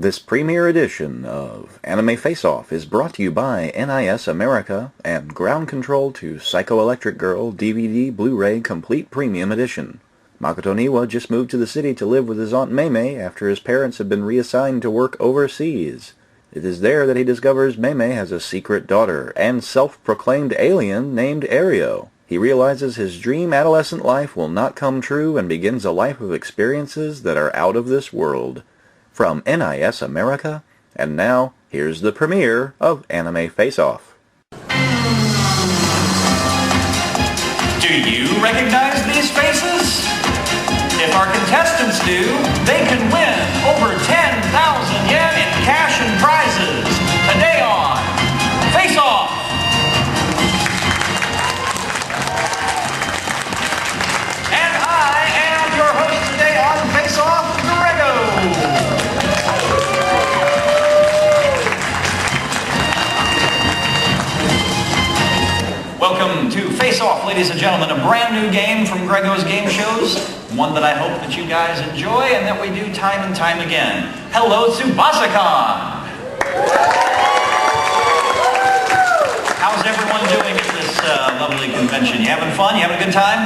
This premiere edition of Anime Face-Off is brought to you by NIS America and Ground Control to Psychoelectric Girl DVD Blu-ray Complete Premium Edition. Makoto Niwa just moved to the city to live with his Aunt Meimei after his parents had been reassigned to work overseas. It is there that he discovers Meimei has a secret daughter and self-proclaimed alien named Ario. He realizes his dream adolescent life will not come true and begins a life of experiences that are out of this world. From NIS America, and now, here's the premiere of Anime Face-Off. Do you recognize these faces? If our contestants do, they can win over 10,000 yen in cash and prizes today on Face-Off! And I am your host today on Face-Off, Greggo! Welcome to Face Off, ladies and gentlemen, a brand new game from Greggo's Game Shows, one that I hope that you guys enjoy and that we do time and time again. Hello, Tsubasacon! How's everyone doing at this lovely convention? You having fun? You having a good time?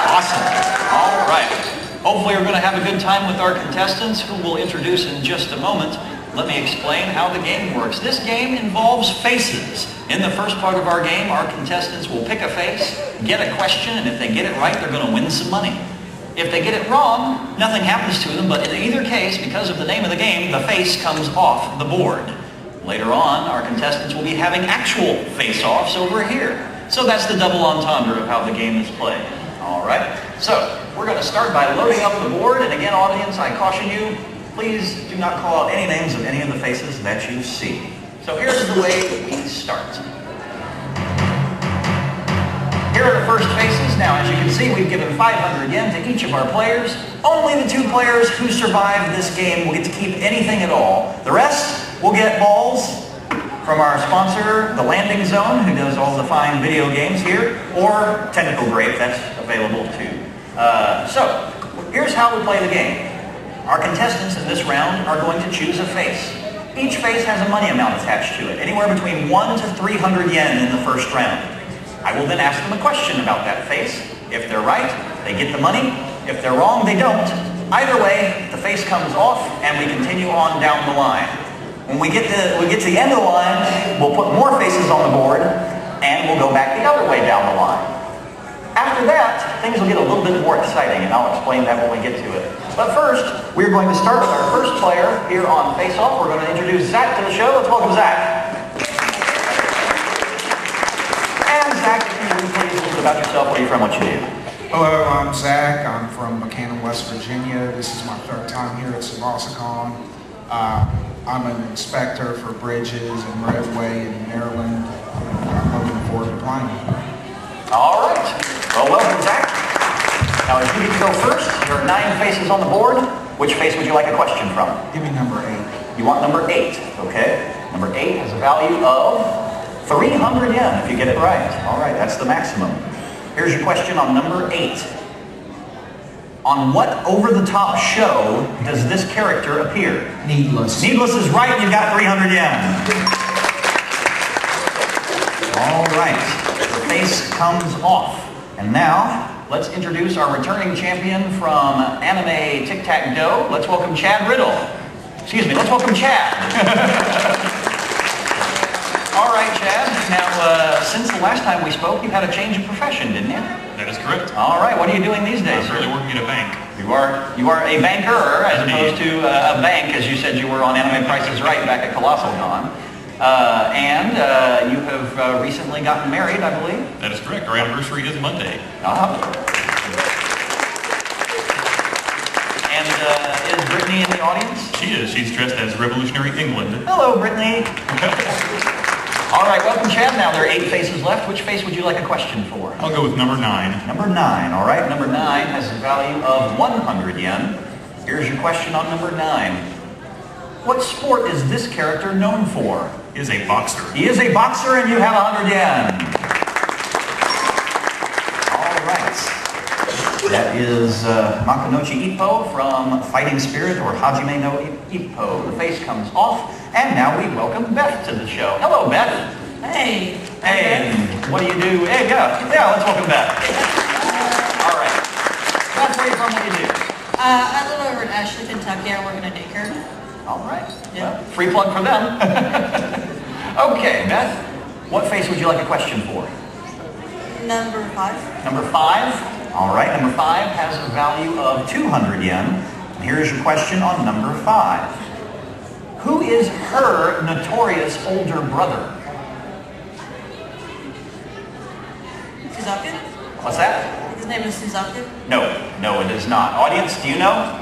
Awesome. All right. Hopefully we're going to have a good time with our contestants, who we'll introduce in just a moment. Let me explain how the game works. This game involves faces. In the first part of our game, our contestants will pick a face, get a question, and if they get it right, they're going to win some money. If they get it wrong, nothing happens to them, but in either case, because of the name of the game, the face comes off the board. Later on, our contestants will be having actual face-offs over here. So that's the double entendre of how the game is played. All right? So, we're going to start by loading up the board, and again, audience, I caution you, please do not call out any names of any of the faces that you see. So here's the way we start. Here are the first faces. Now, as you can see, we've given 500 yen to each of our players. Only the 2 players who survive this game will get to keep anything at all. The rest will get balls from our sponsor, The Landing Zone, who does all the fine video games here, or Tentacle Grape, that's available too. So, here's how we play the game. Our contestants in this round are going to choose a face. Each face has a money amount attached to it, anywhere between 1 to 300 yen in the first round. I will then ask them a question about that face. If they're right, they get the money. If they're wrong, they don't. Either way, the face comes off and we continue on down the line. When we get to the end of the line, we'll put more faces on the board and we'll go back the other way down the line. After that, things will get a little bit more exciting, and I'll explain that when we get to it. But first, we're going to start with our first player here on Face Off. We're going to introduce Zach to the show. Let's welcome Zach. And Zach, if you would please tell us about yourself, where are you from, what you do? Hello, I'm Zach. I'm from Buchanan, West Virginia. This is my 3rd time here at Tsubasacon. I'm an inspector for bridges and roadway in Maryland. I'm looking forward to playing. All right. Well, welcome, Zach. Now, if you need to go first, there are 9 faces on the board. Which face would you like a question from? Give me number 8. You want number 8, okay? Number 8 has a value of 300 yen if you get it right. All right, that's the maximum. Here's your question on number 8. On what over-the-top show does this character appear? Needless. Needless is right, you've got 300 yen. All right. The face comes off. And now, let's introduce our returning champion from Anime Tic-Tac-Doe. Let's welcome Chad Riddle. Excuse me, let's welcome Chad. All right, Chad. Now, since the last time we spoke, you had a change of profession, didn't you? That is correct. All right, what are you doing these days? I'm currently working at a bank. You are a banker, as opposed to a bank, as you said you were on Anime Price is Right back at Colossal Con. And you have recently gotten married, I believe. That is correct. Our anniversary is Monday. And is Brittany in the audience? She is. She's dressed as Revolutionary England. Hello, Brittany. All right, welcome, Chad. Now there are 8 faces left. Which face would you like a question for? I'll go with number 9. Number 9, all right. Number 9 has a value of 100 yen. Here's your question on number 9. What sport is this character known for? He is a boxer. He is a boxer, and you have 100 yen. All right. That is Makonochi Ippo from Fighting Spirit, or Hajime no Ippo, the face comes off. And now we welcome Beth to the show. Hello, Beth. Hey. Hey, and what do you do? Hey, yeah, let's welcome Beth. All right. Beth, where are you from? What do you do? I live over in Ashley, Kentucky. I work in a daycare. All right. Yeah. Well, free plug for them. Okay, Beth, what face would you like a question for? Number 5. Number 5. All right, number 5 has a value of 200 yen. And here is your question on number 5. Who is her notorious older brother? Suzaku? What's that? His name is Suzaku? No, it is not. Audience, do you know?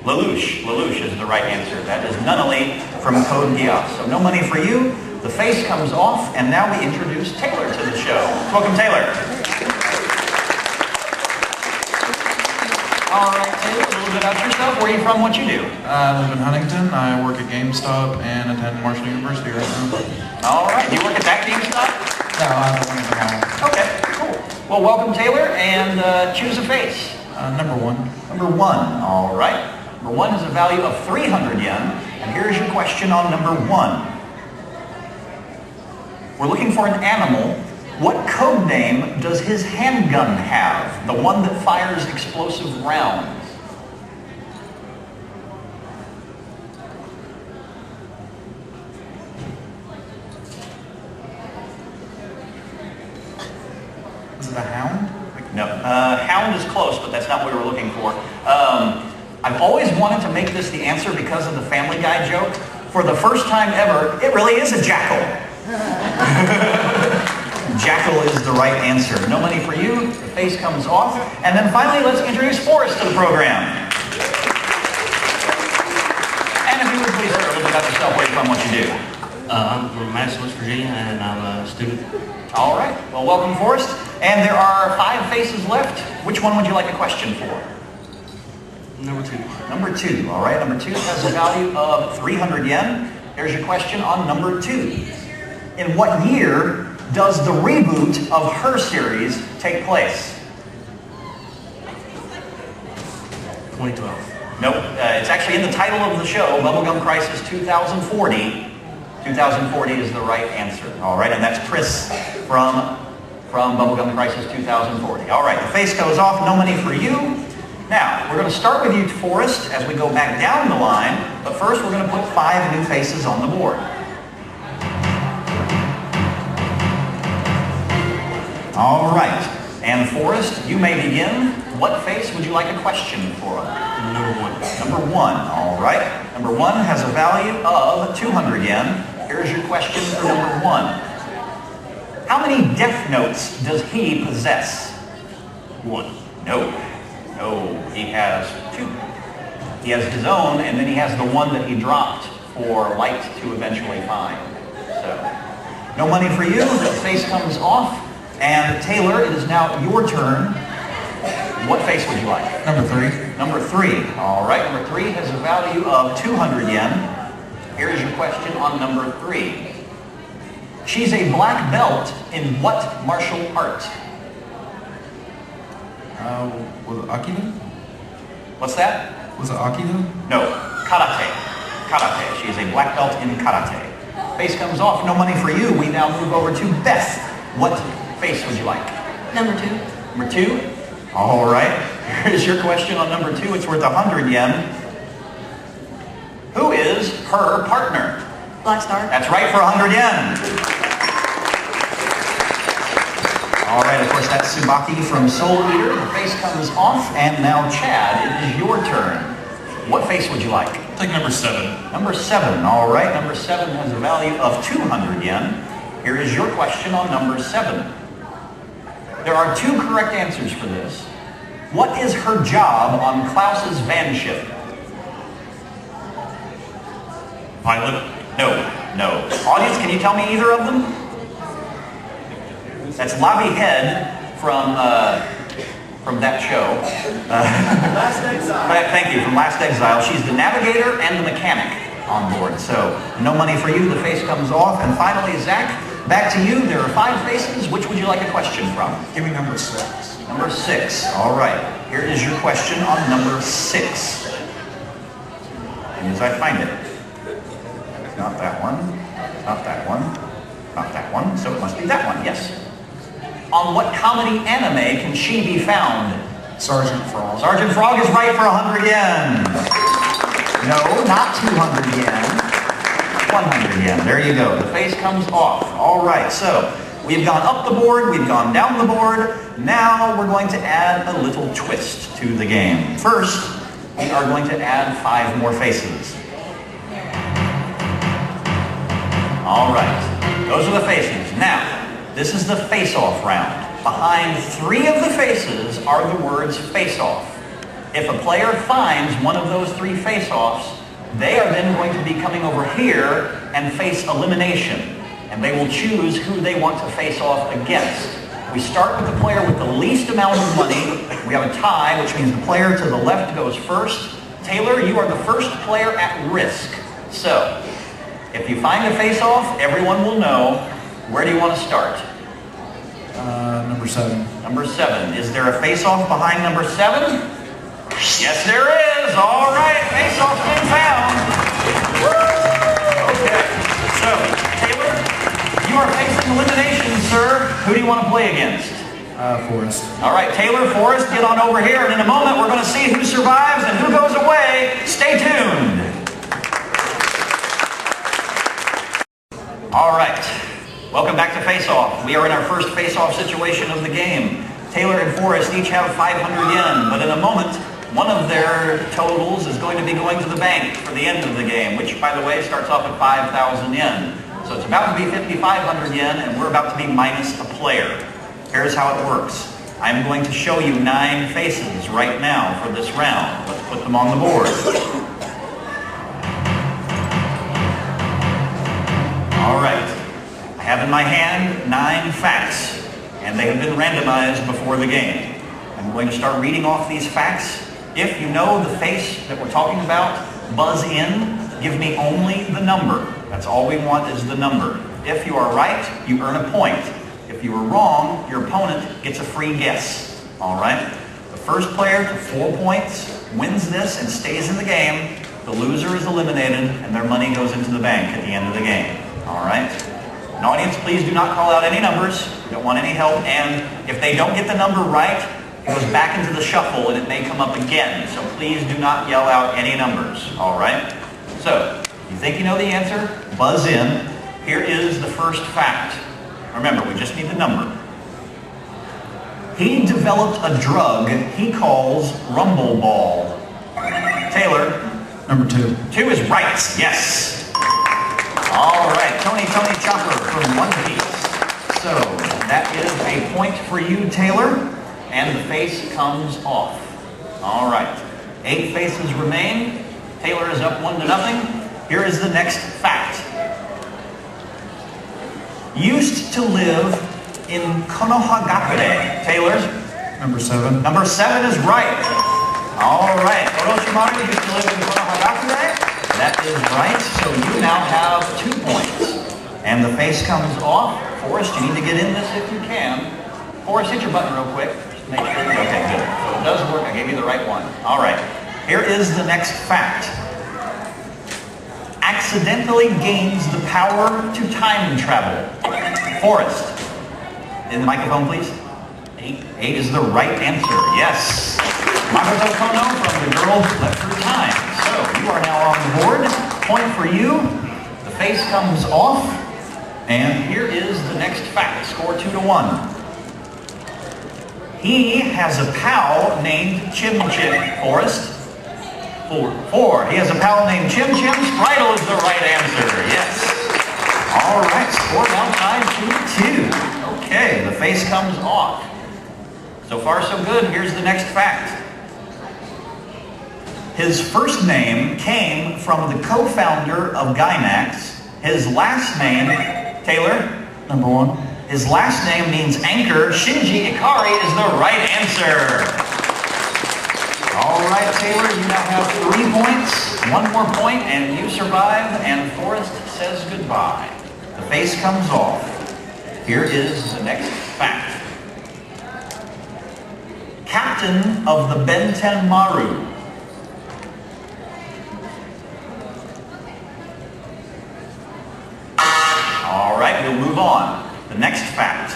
Lelouch. Lelouch is the right answer. That is Nunnally from Code Geass. So no money for you. The face comes off, and now we introduce Taylor to the show. Welcome, Taylor. All right, Taylor, a little bit about yourself. Where are you from? What you do? I live in Huntington. I work at GameStop and attend Marshall University right now. All right. Do you work at that GameStop? No, I'm working at home. Okay, cool. Well, welcome, Taylor, and choose a face. Number 1. Number 1. All right. Number 1 has a value of 300 yen, and here's your question on number 1. We're looking for an animal. What code name does his handgun have? The one that fires explosive rounds. Is it a hound? No. Hound is close, but that's not what we were looking for. I've always wanted to make this the answer because of the Family Guy joke. For the first time ever, it really is a jackal. Jackal is the right answer. No money for you. The face comes off. And then finally, let's introduce Forrest to the program. And if you would please share a little bit about yourself, where you're from, what you do. I'm from Madison, West Virginia, and I'm a student. All right. Well, welcome, Forrest. And there are 5 faces left. Which one would you like a question for? Number 2. Number 2. All right. Number 2 has a value of 300 yen. Here's your question on number 2. In what year does the reboot of Her series take place? 2012. Nope. It's actually in the title of the show, Bubblegum Crisis 2040. 2040 is the right answer. All right, and that's Chris from Bubblegum Crisis 2040. All right, the face goes off. No money for you. Now, we're going to start with you, Forrest, as we go back down the line. But first, we're going to put 5 new faces on the board. All right. And Forrest, you may begin. What face would you like a question for? Number 1. Number 1. All right. Number 1 has a value of 200 yen. Here's your question for number 1. How many death notes does he possess? 1. No, he has 2. He has his own, and then he has the one that he dropped for Light to eventually find. So, no money for you. The face comes off. And Taylor, it is now your turn. What face would you like? Number 3. Number 3. All right, number 3 has a value of 200 yen. Here is your question on number 3. She's a black belt in what martial art? Was it Aikido? What's that? Was it Aikido? No, karate. Karate. She is a black belt in karate. Face comes off. No money for you. We now move over to Beth. What face would you like? Number 2. Number 2? All right. Here's your question on number 2. It's worth 100 yen. Who is her partner? Black Star. That's right, for 100 yen. All right, of course, that's Tsubaki from Soul Eater. The face comes off. And now, Chad, it is your turn. What face would you like? Take number 7. Number 7. All right, number 7 has a value of 200 yen. Here is your question on number 7. There are 2 correct answers for this. What is her job on Klaus's van ship? Pilot. No. Audience, can you tell me either of them? That's Lobby Head from that show. Thank you, from Last Exile. She's the navigator and the mechanic on board. So, no money for you. The face comes off. And finally, Zach, back to you. There are 5 faces. Which would you like a question from? Give me number 6. Number 6. All right. Here is your question on number 6. And as I find it. Not that one. Not that one. Not that one. So it must be that one. Yes. On what comedy anime can she be found? Sergeant Frog. Sergeant Frog is right for 100 yen. No, not 200 yen. 100 yen. There you go. The face comes off. All right. So we've gone up the board. We've gone down the board. Now we're going to add a little twist to the game. First, we are going to add 5 more faces. All right. Those are the faces. Now, this is the face-off round. Behind 3 of the faces are the words face-off. If a player finds one of those 3 face-offs, they are then going to be coming over here and face elimination. And they will choose who they want to face off against. We start with the player with the least amount of money. We have a tie, which means the player to the left goes first. Taylor, you are the first player at risk. So, if you find a face-off, everyone will know. Where do you want to start? Number 7. Number 7. Is there a face-off behind number 7? Yes, there is. All right, face-off's been found. Okay. So, Taylor, you are facing elimination, sir. Who do you want to play against? Forrest. All right, Taylor, Forrest, get on over here, and in a moment we're going to see who survives and who goes away. Stay tuned. All right. Welcome back to Face Off. We are in our first Face Off situation of the game. Taylor and Forrest each have 500 yen, but in a moment, one of their totals is going to be going to the bank for the end of the game, which, by the way, starts off at 5,000 yen. So it's about to be 5,500 yen, and we're about to be minus a player. Here's how it works. I'm going to show you 9 faces right now for this round. Let's put them on the board. All right. I have in my hand 9 facts, and they have been randomized before the game. I'm going to start reading off these facts. If you know the face that we're talking about, buzz in. Give me only the number. That's all we want is the number. If you are right, you earn a point. If you are wrong, your opponent gets a free guess. All right? The first player to 4 points wins this and stays in the game. The loser is eliminated, and their money goes into the bank at the end of the game. All right? And audience, please do not call out any numbers. We don't want any help. And if they don't get the number right, it goes back into the shuffle and it may come up again. So please do not yell out any numbers. All right? So, you think you know the answer? Buzz in. Here is the first fact. Remember, we just need the number. He developed a drug he calls Rumble Ball. Taylor? Number 2. 2 is right. Yes. All right, Tony Chopper from One Piece. So that is a point for you, Taylor, and the face comes off. All right, 8 faces remain. Taylor is up 1-0. Here is the next fact. Used to live in Konohagakure. Taylor? Number 7. Number 7 is right. All right, Orochimaru used to live in Konohagakure. That is right, so you now have 2 points. And the face comes off. Forrest, you need to get in this if you can. Forrest, hit your button real quick. Just make sure. Okay, good. So it does work. I gave you the right one. All right. Here is the next fact. Accidentally gains the power to time travel. Forrest, in the microphone, please. 8 is the right answer. Yes. Makoto Kono from The Girl Left Through Time. So you are now on the board. Point for you. The face comes off. And here is the next fact. Score 2-1. He has a pal named Chim Chim. Forrest? 4. He has a pal named Chim Chim. Spritle is the right answer. Yes. All right. Score now tied 2-2. Okay. The face comes off. So far, so good. Here's the next fact. His first name came from the co-founder of Gainax. His last name, Taylor? Number 1. His last name means anchor. Shinji Ikari is the right answer. All right, Taylor, you now have 3 points. 1 more point, and you survive, and Forrest says goodbye. The face comes off. Here is the next fact. Captain of the Benten Maru. we'll move on. The next fact.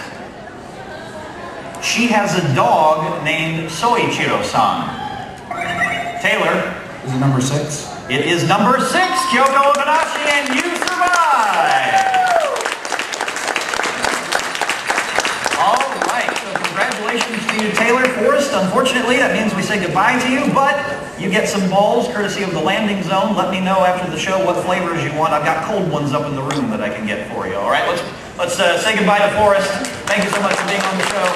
She has a dog named Soichiro-san. Taylor. Is it number 6? It is number 6, Kyoko Okonashi, and you survive! All right, so congratulations to you, Taylor. Forrest, unfortunately, that means we say goodbye to you, but you get some balls courtesy of the landing zone. Let me know after the show what flavors you want. I've got cold ones up in the room that I can get for you. All right, let's say goodbye to Forrest. Thank you so much for being on the show.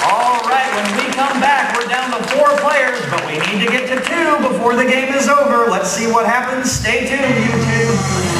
All right, when we come back, we're down to 4 players, but we need to get to 2 before the game is over. Let's see what happens. Stay tuned, YouTube.